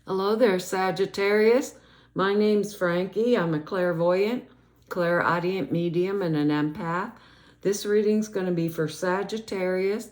Hello there, Sagittarius. My name's Frankie. I'm a clairvoyant, clairaudient medium, and an empath. This reading's going to be for Sagittarius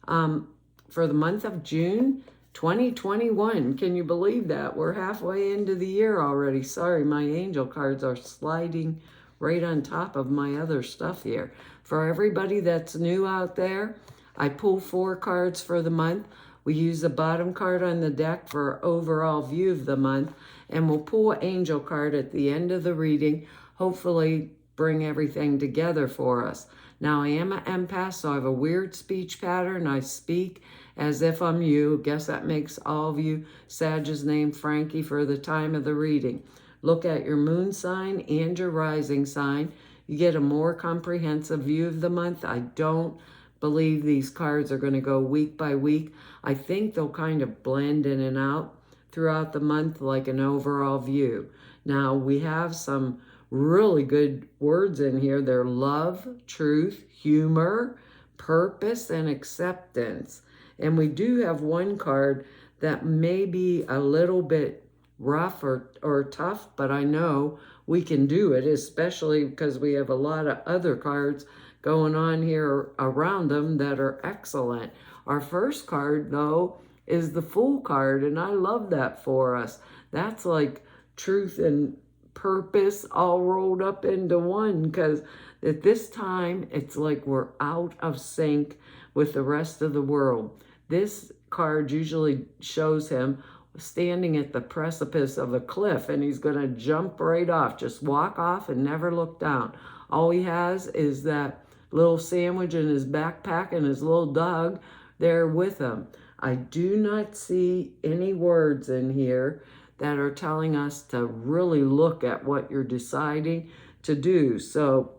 for the month of June 2021. Can you believe that? We're halfway into the year already. Sorry, my angel cards are sliding right on top of my other stuff here. For everybody that's new out there, I pull 4 cards for the month. We use the bottom card on the deck for overall view of the month, and we'll pull an angel card at the end of the reading, hopefully bring everything together for us. Now, I am an empath, so I have a weird speech pattern. I speak as if I'm you. Guess that makes all of you Sag's name Frankie for the time of the reading. Look at your moon sign and your rising sign. You get a more comprehensive view of the month. I don't believe these cards are going to go week by week. I think they'll kind of blend in and out throughout the month like an overall view. Now, we have some really good words in here. They're love, truth, humor, purpose, and acceptance. And we do have one card that may be a little bit rough or tough, but I know we can do it, especially because we have a lot of other cards going on here around them that are excellent. Our first card, though, is the Fool card, and I love that for us. That's like truth and purpose all rolled up into one, because at this time, it's like we're out of sync with the rest of the world. This card usually shows him standing at the precipice of a cliff, and he's going to jump right off, just walk off and never look down. All he has is that little sandwich in his backpack and his little dog there with him. I do not see any words in here that are telling us to really look at what you're deciding to do. So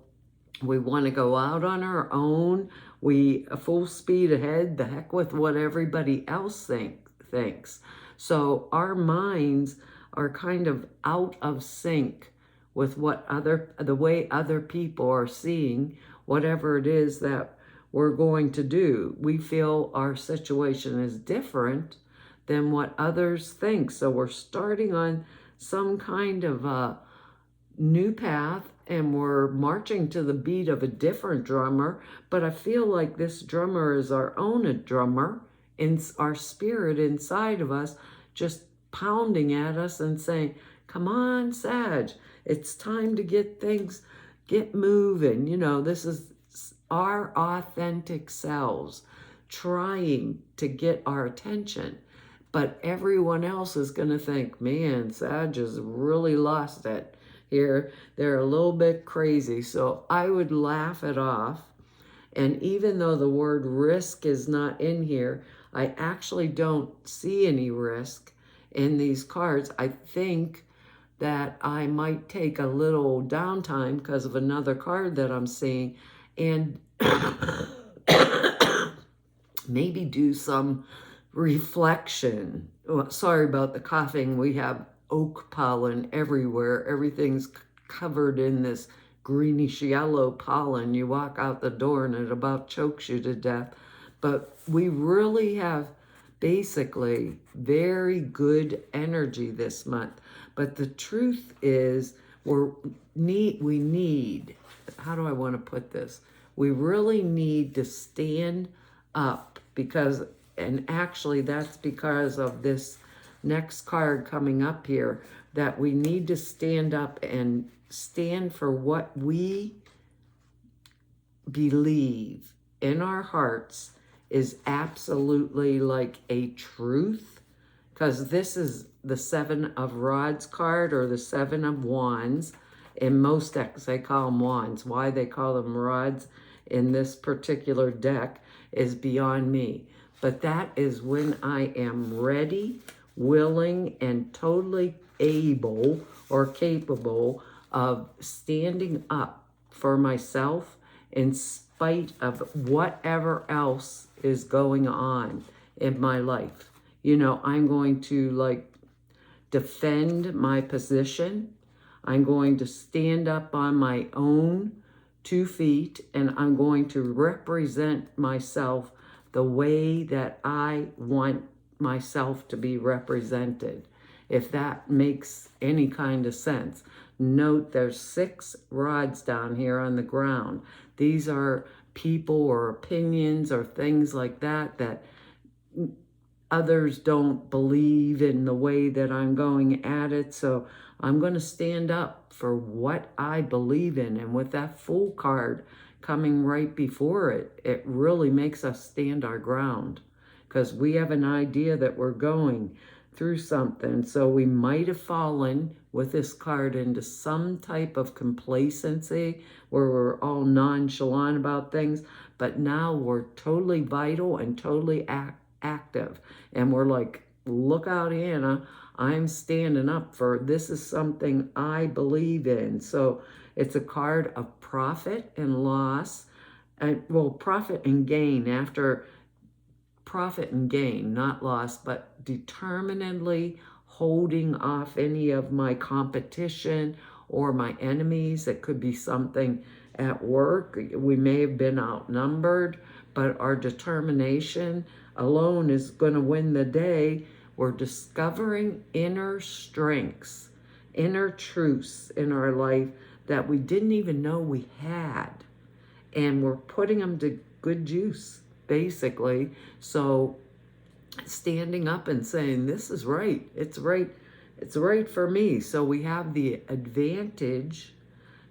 we want to go out on our own. We full speed ahead, the heck with what everybody else thinks. So our minds are kind of out of sync with the way other people are seeing whatever it is that we're going to do. We feel our situation is different than what others think. So we're starting on some kind of a new path, and we're marching to the beat of a different drummer. But I feel like this drummer is our own drummer, in our spirit inside of us, just pounding at us and saying, come on, Sag, it's time to get moving. You know, this is our authentic selves trying to get our attention. But everyone else is going to think, man, Sag has really lost it here. They're a little bit crazy. So I would laugh it off. And even though the word risk is not in here, I actually don't see any risk in these cards. I think that I might take a little downtime because of another card that I'm seeing, and maybe do some reflection. Oh, sorry about the coughing. We have oak pollen everywhere. Everything's covered in this greenish yellow pollen. You walk out the door and it about chokes you to death. But we really have basically very good energy this month. But the truth is we need, how do I want to put this? We really need to stand up, because, and actually that's because of this next card coming up here, that we need to stand up and stand for what we believe in our hearts is absolutely like a truth. Because this is the 7 of Rods card, or the 7 of Wands. In most decks, they call them wands. Why they call them rods in this particular deck is beyond me. But that is when I am ready, willing, and totally able or capable of standing up for myself in spite of whatever else is going on in my life. You know, I'm going to defend my position. I'm going to stand up on my own 2 feet, and I'm going to represent myself the way that I want myself to be represented. if that makes any kind of sense. Note there's 6 rods down here on the ground. These are people or opinions or things like that that others don't believe in the way that I'm going at it. So I'm going to stand up for what I believe in. And with that Fool card coming right before it, it really makes us stand our ground, because we have an idea that we're going through something. So we might have fallen with this card into some type of complacency where we're all nonchalant about things, but now we're totally vital and totally active. And we're like, look out, Anna, I'm standing up for, this is something I believe in. So it's a card of profit and loss. Well, profit and gain, after profit and gain, not loss, but determinedly holding off any of my competition or my enemies. It could be something at work. We may have been outnumbered, but our determination alone is going to win the day. We're discovering inner strengths, inner truths in our life that we didn't even know we had. And we're putting them to good use, basically. So standing up and saying, this is right, it's right for me. So we have the advantage,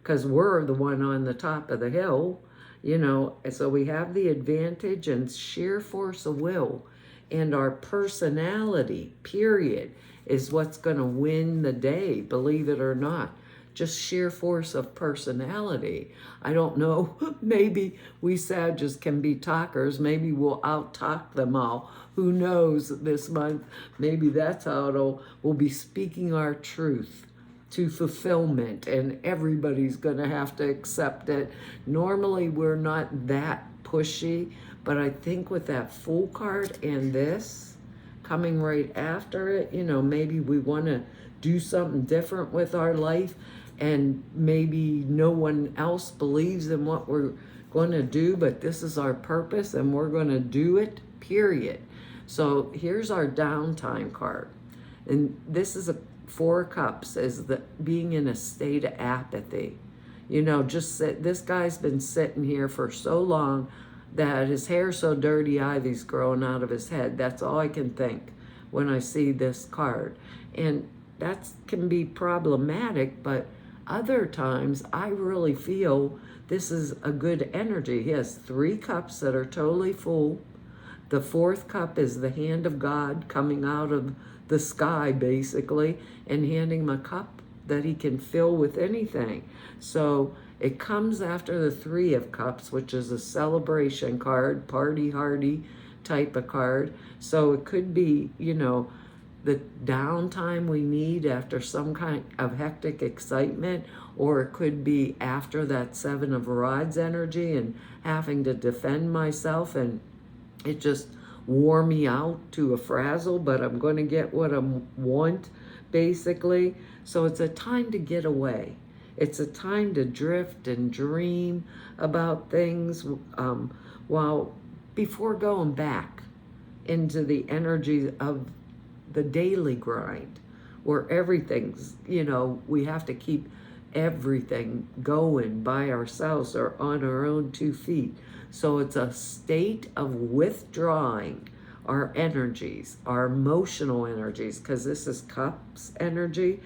because we're the one on the top of the hill, you know. So we have the advantage and sheer force of will, and our personality, period, is what's going to win the day, believe it or not. Just sheer force of personality. I don't know, maybe we Sagittarius can be talkers. Maybe we'll out-talk them all. Who knows, this month, maybe that's how we'll be speaking our truth to fulfillment, and everybody's gonna have to accept it. Normally, we're not that pushy, but I think with that Fool card and this coming right after it, you know, maybe we wanna do something different with our life, and maybe no one else believes in what we're going to do, but this is our purpose and we're going to do it, period. So here's our downtime card. And this is a 4 of Cups, as the being in a state of apathy. You know, just this guy's been sitting here for so long that his hair's so dirty, ivy's growing out of his head. That's all I can think when I see this card. And that can be problematic, but other times I really feel this is a good energy. He has 3 cups that are totally full. The 4th cup is the hand of God coming out of the sky, basically, and handing him a cup that he can fill with anything. So it comes after the 3 of Cups, which is a celebration card, party hardy type of card. So it could be, you know, the downtime we need after some kind of hectic excitement, or it could be after that 7 of Rods energy and having to defend myself, and it just wore me out to a frazzle, but I'm going to get what I want, basically. So it's a time to get away. It's a time to drift and dream about things while before going back into the energy of the daily grind, where everything's, you know, we have to keep everything going by ourselves or on our own 2 feet. So it's a state of withdrawing our energies, our emotional energies, because this is Cups energy,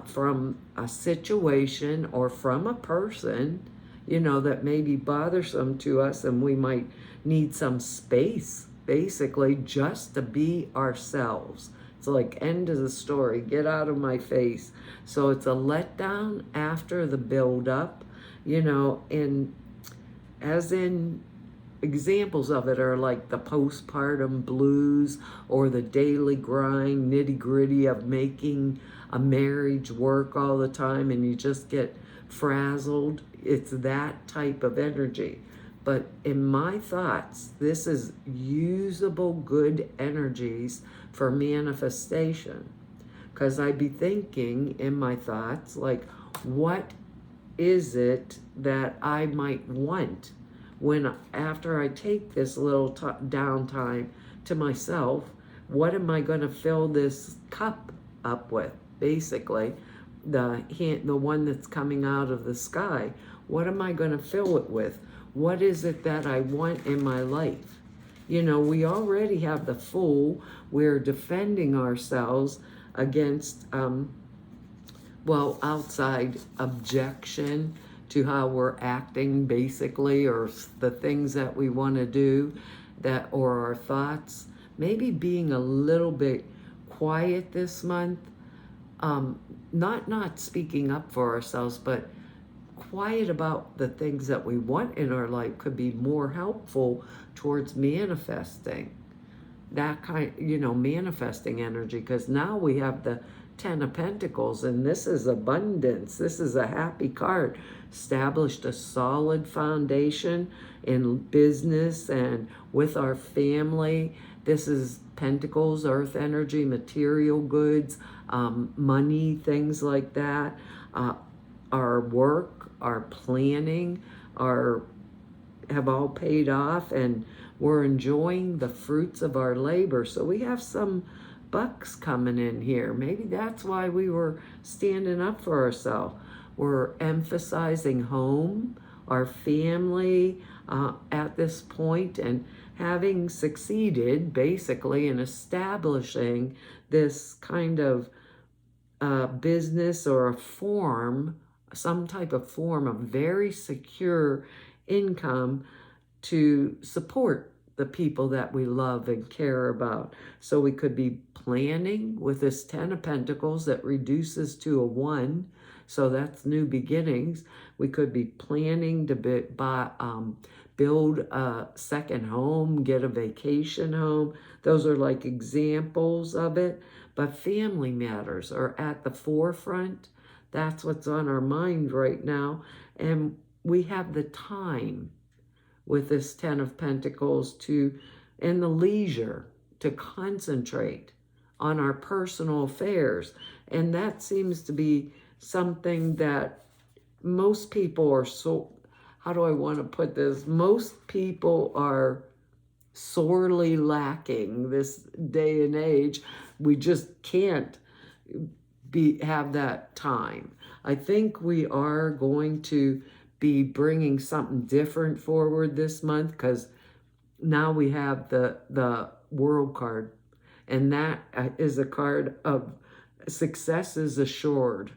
from a situation or from a person, you know, that may be bothersome to us, and we might need some space, basically, just to be ourselves. It's like, end of the story, get out of my face. So it's a letdown after the build up, you know, and as in examples of it are like the postpartum blues or the daily grind, nitty gritty of making a marriage work all the time and you just get frazzled. It's that type of energy. But in my thoughts, this is usable, good energies for manifestation. Because I'd be thinking in my thoughts, like, what is it that I might want when, after I take this little downtime to myself, what am I going to fill this cup up with, basically. The one that's coming out of the sky. What am I going to fill it with? What is it that I want in my life? You know, we already have the Fool. We're defending ourselves against, outside objection to how we're acting, basically, or the things that we want to do, or our thoughts. Maybe being a little bit quiet this month, not speaking up for ourselves, but quiet about the things that we want in our life could be more helpful towards manifesting that kind, manifesting energy. Because now we have the Ten of Pentacles, and this is abundance. This is a happy card. Established a solid foundation in business and with our family. This is Pentacles, earth energy, material goods, money, things like that. Our work, our planning, have all paid off, and we're enjoying the fruits of our labor. So we have some bucks coming in here. Maybe that's why we were standing up for ourselves. We're emphasizing home, our family at this point, and having succeeded basically in establishing this kind of business or a form, some type of form of very secure income to support the people that we love and care about. So we could be planning with this Ten of Pentacles that reduces to a 1. So that's new beginnings. We could be planning to build a second home, get a vacation home. Those are like examples of it. But family matters are at the forefront. That's what's on our mind right now. And we have the time with this Ten of Pentacles and the leisure to concentrate on our personal affairs. And that seems to be something that most people are how do I want to put this? Most people are sorely lacking this day and age. We just can't have that time. I think we are going to be bringing something different forward this month, because now we have the World card, and that is a card of success is assured,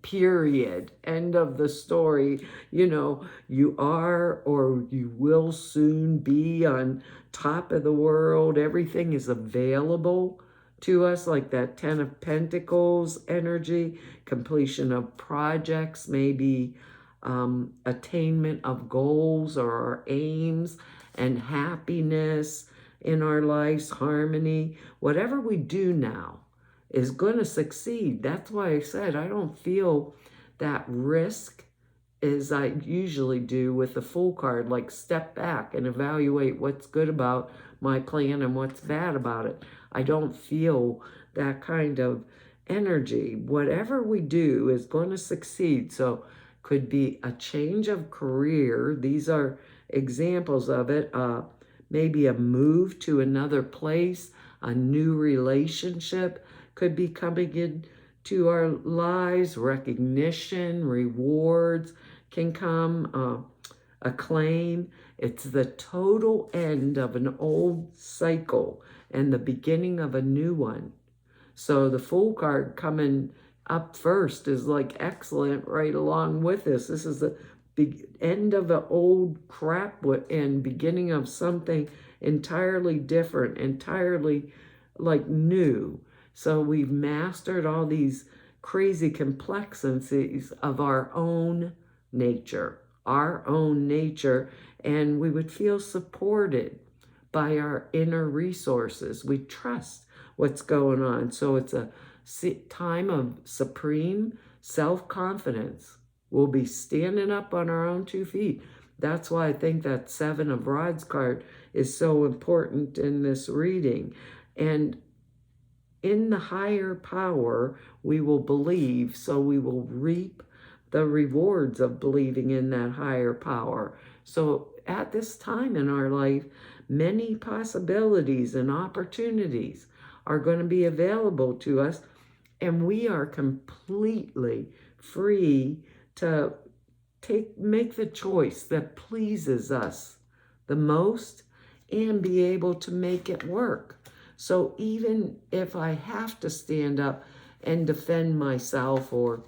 period, end of the story. You are, or you will soon be, on top of the world. Everything is available to us, like that Ten of Pentacles energy, completion of projects, maybe attainment of goals or our aims, and happiness in our lives, harmony. Whatever we do now is going to succeed. That's why I said I don't feel that risk as I usually do with the Fool card, like step back and evaluate what's good about my plan and what's bad about it. I don't feel that kind of energy. Whatever we do is going to succeed. So could be a change of career. These are examples of it. Maybe a move to another place, a new relationship could be coming into our lives. Recognition, rewards can come, acclaim. It's the total end of an old cycle and the beginning of a new one. So the Fool card coming up first is like excellent right along with this. This is the end of the old crap and beginning of something entirely different, entirely like new. So we've mastered all these crazy complexities of our own nature, and we would feel supported by our inner resources. We trust what's going on. So it's a time of supreme self-confidence. We'll be standing up on our own 2 feet. That's why I think that Seven of Rods card is so important in this reading. And in the higher power, we will believe, so we will reap the rewards of believing in that higher power. So at this time in our life, many possibilities and opportunities are going to be available to us And we are completely free to make the choice that pleases us the most and be able to make it work. So even if I have to stand up and defend myself or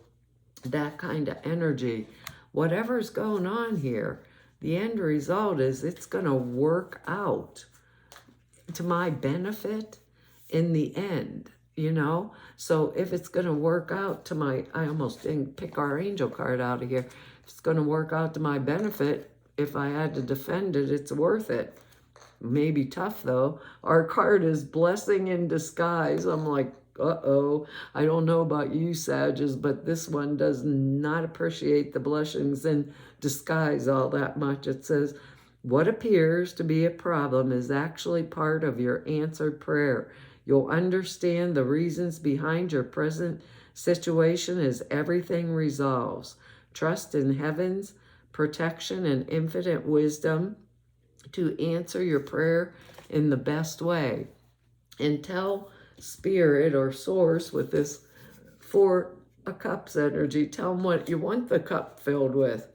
that kind of energy, whatever's going on here, the end result is it's going to work out to my benefit in the end, you know? So if it's going to work out to my, I almost didn't pick our angel card out of here. If it's going to work out to my benefit, if I had to defend it, it's worth it. Maybe tough though. Our card is blessing in disguise. I'm like, uh-oh, I don't know about you, Sages, but this one does not appreciate the blessings in disguise all that much. It says, what appears to be a problem is actually part of your answered prayer. You'll understand the reasons behind your present situation as everything resolves. Trust in heaven's protection and infinite wisdom to answer your prayer in the best way. And tell Spirit or Source with this Four of Cups energy, tell them what you want the cup filled with.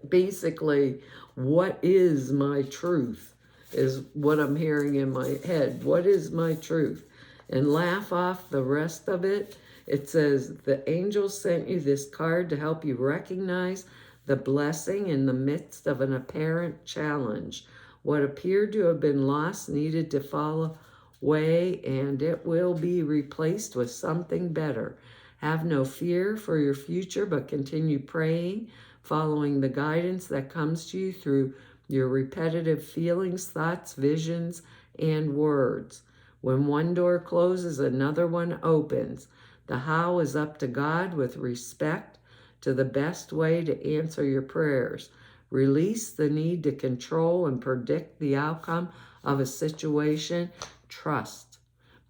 Basically, what is my truth is what I'm hearing in my head. What is my truth? And laugh off the rest of it. It says, the angel sent you this card to help you recognize the blessing in the midst of an apparent challenge. What appeared to have been lost needed to fall away, and it will be replaced with something better. Have no fear for your future, but continue praying, following the guidance that comes to you through your repetitive feelings, thoughts, visions, and words. When one door closes, another one opens. The how is up to God with respect to the best way to answer your prayers. Release the need to control and predict the outcome of a situation. Trust.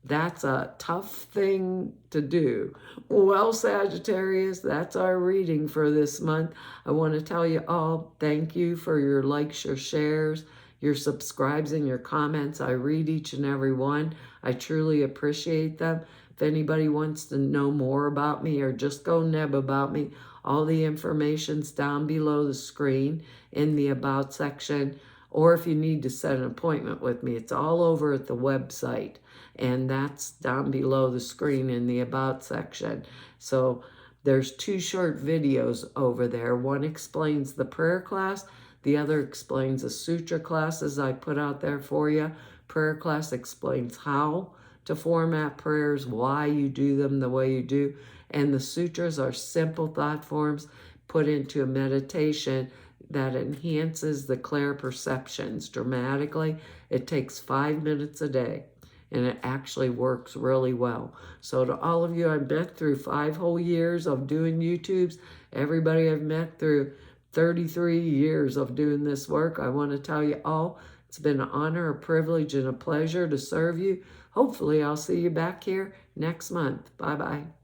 That's a tough thing to do. Well, Sagittarius, that's our reading for this month. I want to tell you all, thank you for your likes, your shares, your subscribes, and your comments. I read each and every one. I truly appreciate them. If anybody wants to know more about me or just go neb about me, all the information's down below the screen in the About section. Or if you need to set an appointment with me, it's all over at the website. And that's down below the screen in the About section. So there's 2 short videos over there. One explains the prayer class. The other explains the sutra classes I put out there for you. Prayer class explains how to format prayers, why you do them the way you do. And the sutras are simple thought forms put into a meditation that enhances the clear perceptions dramatically. It takes 5 minutes a day, and it actually works really well. So to all of you I've met through 5 whole years of doing YouTubes, everybody I've met through 33 years of doing this work, I want to tell you all, it's been an honor, a privilege, and a pleasure to serve you. Hopefully I'll see you back here next month. Bye-bye.